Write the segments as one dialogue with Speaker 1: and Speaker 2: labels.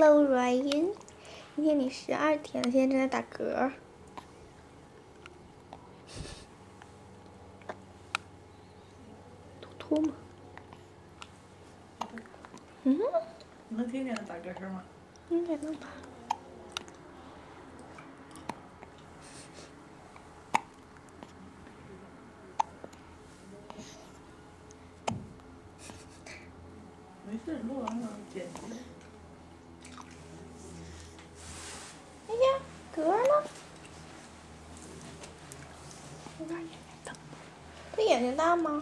Speaker 1: Hello Ryan，今天你12天了，现在正在打嗝。吐吐吗？嗯？
Speaker 2: 能听见打嗝声吗？
Speaker 1: 应该能吧。
Speaker 2: 没事，录完了剪辑。
Speaker 1: 哎呀，嗝了。他眼睛大吗？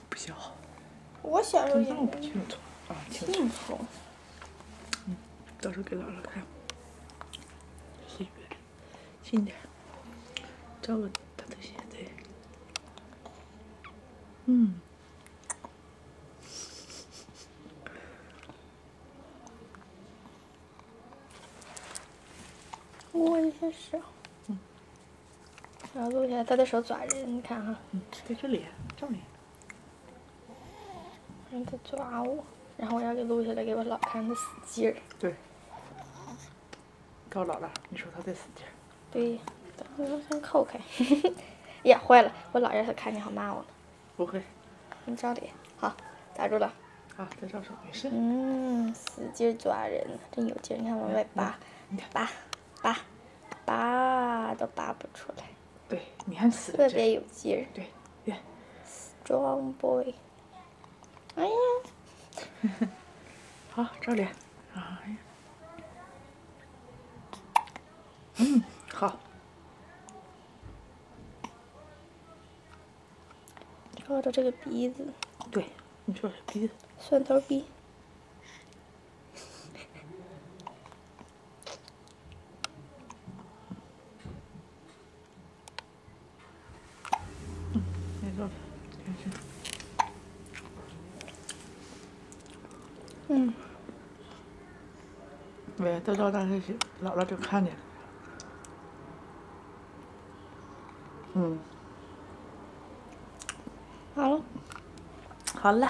Speaker 2: 不小。
Speaker 1: 我小时候眼睛
Speaker 2: 不清楚啊，
Speaker 1: 清楚。
Speaker 2: 到时候给姥姥看。4月，近点，照个他的鞋对。
Speaker 1: 握一下手。然后录一下他的手抓人，你看哈。
Speaker 2: 在这里，这里。
Speaker 1: 让他抓我，然后我要给录下来给我姥看他使劲儿。
Speaker 2: 对。告姥姥，你说他在使劲儿。
Speaker 1: 对，等会儿先扣开。呀，坏了！我姥要是看见好骂我呢。
Speaker 2: 不会。
Speaker 1: 你照脸，好，打住了。
Speaker 2: 好，再照手，没事。
Speaker 1: 使劲抓人，真有劲儿！你看往外扒，扒都扒不出来。
Speaker 2: 对，你还使
Speaker 1: 特别有劲儿。
Speaker 2: 对，对。
Speaker 1: Strong boy。哎呀。
Speaker 2: 好，照脸。哎呀。好。
Speaker 1: 照着这个鼻子。
Speaker 2: 对，你说鼻子。
Speaker 1: 蒜头鼻。
Speaker 2: 没错，真是。喂，都照大概是姥姥就看见了。
Speaker 1: 好了。
Speaker 2: 好了。